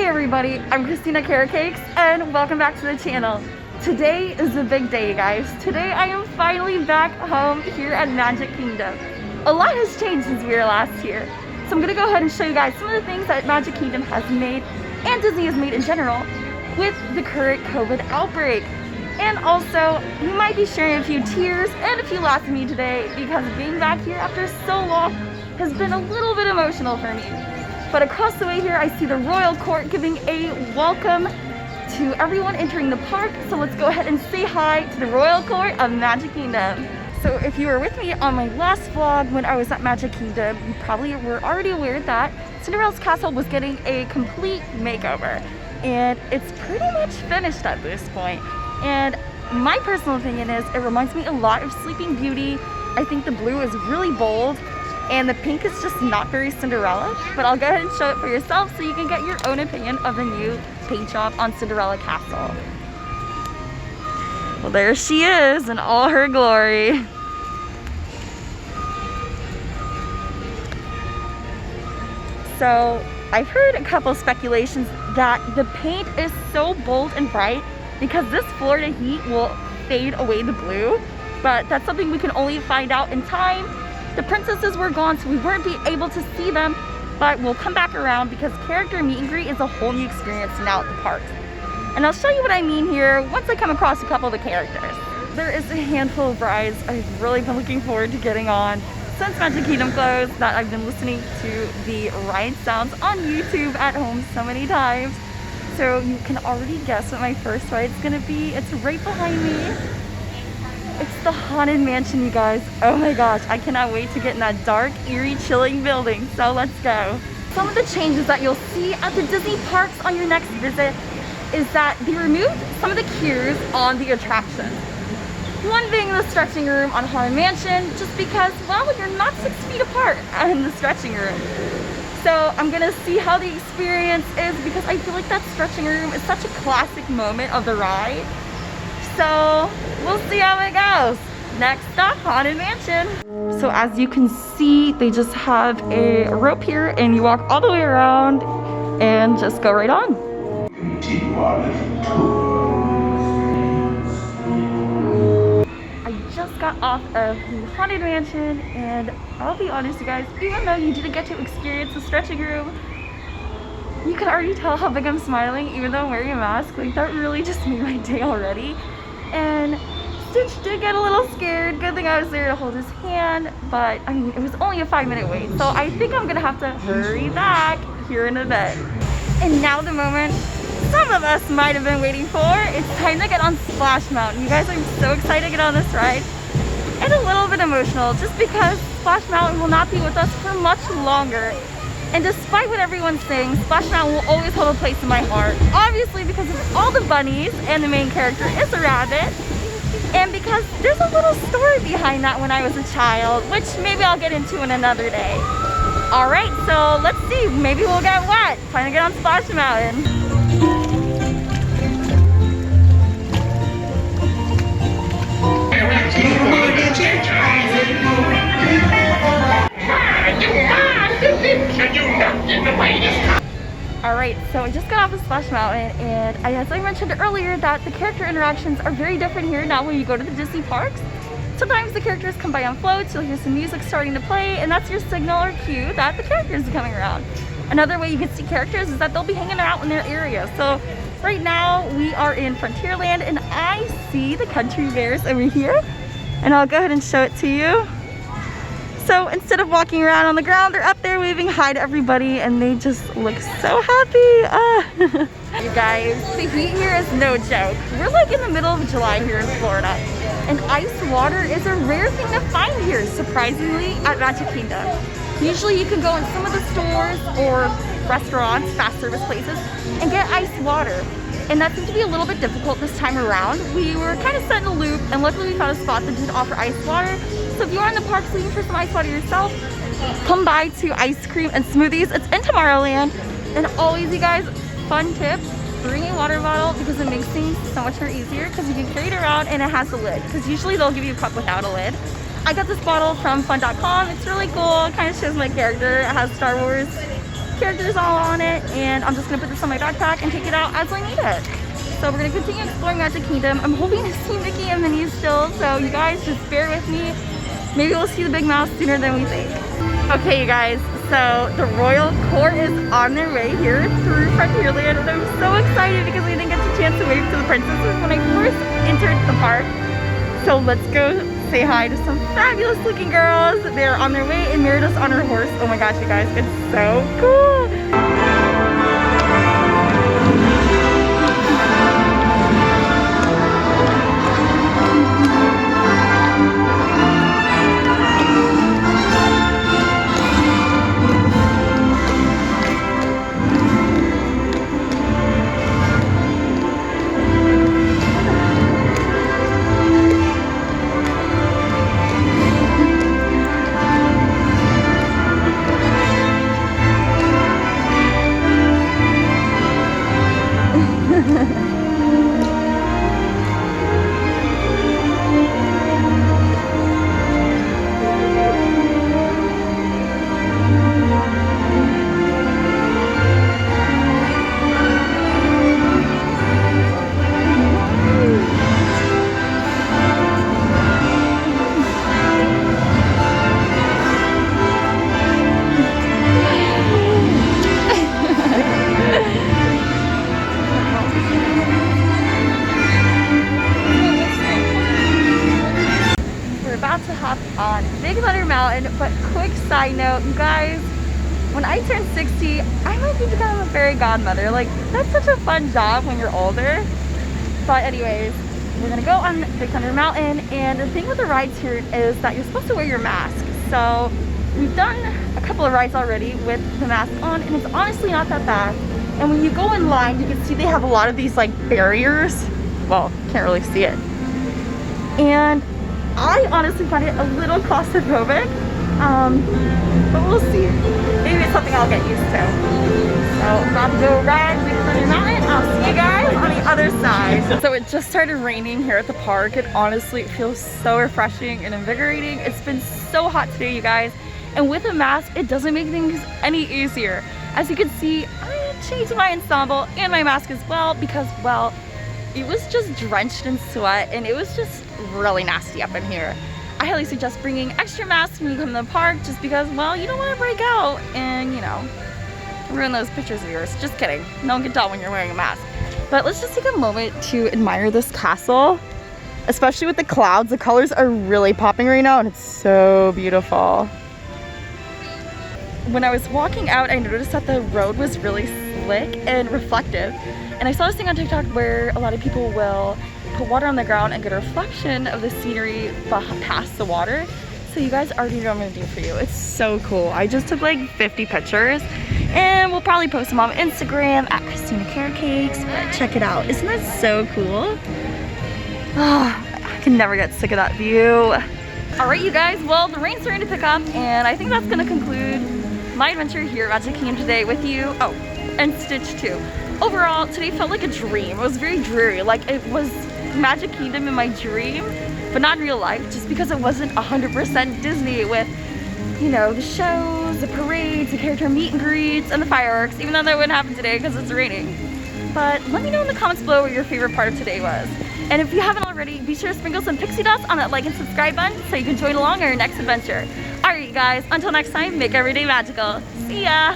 everybody, I'm Christina Carrot Cakes and welcome back to the channel. Today is a big day, guys. Today I am finally back home here at Magic Kingdom. A lot has changed since we were last here. So I'm gonna go ahead and show you guys some of the things that Magic Kingdom has made and Disney has made in general with the current COVID outbreak. And also, we might be sharing a few tears and a few laughs with me today because being back here after so long has been a little bit emotional for me. But across the way here, I see the Royal Court giving a welcome to everyone entering the park. So let's go ahead and say hi to the Royal Court of Magic Kingdom. So if you were with me on my last vlog when I was at Magic Kingdom, you probably were already aware that Cinderella's castle was getting a complete makeover. And it's pretty much finished at this point. And my personal opinion is it reminds me a lot of Sleeping Beauty. I think the blue is really bold. And the pink is just not very Cinderella, but I'll go ahead and show it for yourself so you can get your own opinion of the new paint job on Cinderella Castle. Well, there she is in all her glory. So I've heard a couple speculations that the paint is so bold and bright because this Florida heat will fade away the blue, but that's something we can only find out in time. The princesses were gone, so we weren't able to see them, but we'll come back around because character meet and greet is a whole new experience now at the parks. And I'll show you what I mean here once I come across a couple of the characters. There is a handful of rides I've really been looking forward to getting on since Magic Kingdom closed that I've been listening to the ride sounds on YouTube at home so many times. So you can already guess what my first ride is gonna be. It's right behind me. It's the Haunted Mansion, you guys. Oh my gosh, I cannot wait to get in that dark, eerie, chilling building. So let's go. Some of the changes that you'll see at the Disney parks on your next visit is that they removed some of the queues on the attractions. One being the stretching room on Haunted Mansion, just because, well, you're not 6 feet apart in the stretching room. So I'm gonna see how the experience is because I feel like that stretching room is such a classic moment of the ride. So we'll see how it goes. Next stop, Haunted Mansion. So as you can see, they just have a rope here and you walk all the way around and just go right on. Continue our little tour. I just got off of the Haunted Mansion and I'll be honest, you guys, even though you didn't get to experience the stretching room, you can already tell how big I'm smiling even though I'm wearing a mask. Like, that really just made my day already. And Stitch did get a little scared. Good thing I was there to hold his hand, but I mean, it was only a 5-minute wait, so I think I'm gonna have to hurry back here in a bit. And now the moment some of us might have been waiting for. It's time to get on Splash Mountain. You guys, I'm so excited to get on this ride and a little bit emotional just because Splash Mountain will not be with us for much longer. And despite what everyone's saying, Splash Mountain will always hold a place in my heart. Obviously because of all the bunnies and the main character is a rabbit. And because there's a little story behind that when I was a child, which maybe I'll get into in another day. Alright, so let's see. Maybe we'll get wet. Time to get on Splash Mountain. Alright, so I just got off of Splash Mountain and as I mentioned earlier that the character interactions are very different here now when you go to the Disney parks. Sometimes the characters come by on floats, you'll hear some music starting to play, and that's your signal or cue that the characters are coming around. Another way you can see characters is that they'll be hanging out in their area. So right now we are in Frontierland and I see the country bears over here. And I'll go ahead and show it to you. So instead of walking around on the ground, they're up there waving hi to everybody and they just look so happy. You guys, the heat here is no joke. We're like in the middle of July here in Florida. And ice water is a rare thing to find here, surprisingly, at Magic Kingdom. Usually you can go in some of the stores or restaurants, fast service places, and get ice water. And that seemed to be a little bit difficult this time around. We were kind of set in a loop, and luckily we found a spot that did offer ice water. So if you are in the parks looking for some ice water yourself, come by to Ice Cream and Smoothies. It's in Tomorrowland. And always, you guys, fun tip, bring a water bottle because it makes things so much more easier because you can carry it around and it has a lid. Because usually they'll give you a cup without a lid. I got this bottle from fun.com. It's really cool. It kind of shows my character. It has Star Wars characters all on it, and I'm just gonna put this on my backpack and take it out as I need it. So we're gonna continue exploring Magic Kingdom. I'm hoping to see Mickey and Minnie still, so you guys just bear with me. Maybe we'll see the big mouse sooner than we think. Okay, you guys, so the Royal Court is on their way here through Frontierland, and I'm so excited because we didn't get the chance to wave to the princesses when I first entered the park. So let's go say hi to some fabulous looking girls. They're on their way, and Merida's on her horse. Oh my gosh, you guys, it's so cool. On Big Thunder Mountain, but quick side note, you guys, when I turn 60, I might be becoming a fairy godmother. Like, that's such a fun job when you're older. But anyways, we're gonna go on Big Thunder Mountain, and the thing with the rides here is that you're supposed to wear your mask. So we've done a couple of rides already with the mask on, and it's honestly not that bad. And when you go in line, you can see they have a lot of these like barriers. Well, can't really see it. And I honestly find it a little claustrophobic, but we'll see. Maybe it's something I'll get used to. So I'm about to go ride Big Thunder Mountain. I'll see you guys on the other side. So it just started raining here at the park, and honestly it feels so refreshing and invigorating. It's been so hot today, you guys, and with a mask it doesn't make things any easier. As you can see, I changed my ensemble and my mask as well because, well, it was just drenched in sweat and it was just really nasty up in here. I highly suggest bringing extra masks when you come to the park just because, well, you don't want to break out and, you know, ruin those pictures of yours. Just kidding. No one can tell when you're wearing a mask. But let's just take a moment to admire this castle, especially with the clouds. The colors are really popping right now and it's so beautiful. When I was walking out, I noticed that the road was really slick and reflective. And I saw this thing on TikTok where a lot of people will put water on the ground and get a reflection of the scenery past the water. So you guys already know what I'm gonna do for you. It's so cool. I just took like 50 pictures and we'll probably post them on Instagram at Christina Carrot Cakes. But check it out. Isn't that so cool? Oh, I can never get sick of that view. All right, you guys, well, the rain's starting to pick up and I think that's gonna conclude my adventure here at Magic Kingdom today with you. Oh, and Stitch too. Overall, today felt like a dream. It was very dreary. Like, it was Magic Kingdom in my dream, but not in real life, just because it wasn't 100% Disney with, you know, the shows, the parades, the character meet and greets, and the fireworks, even though that wouldn't happen today because it's raining. But let me know in the comments below what your favorite part of today was. And if you haven't already, be sure to sprinkle some pixie dust on that like and subscribe button so you can join along on our next adventure. Alright, you guys, until next time, make every day magical. See ya!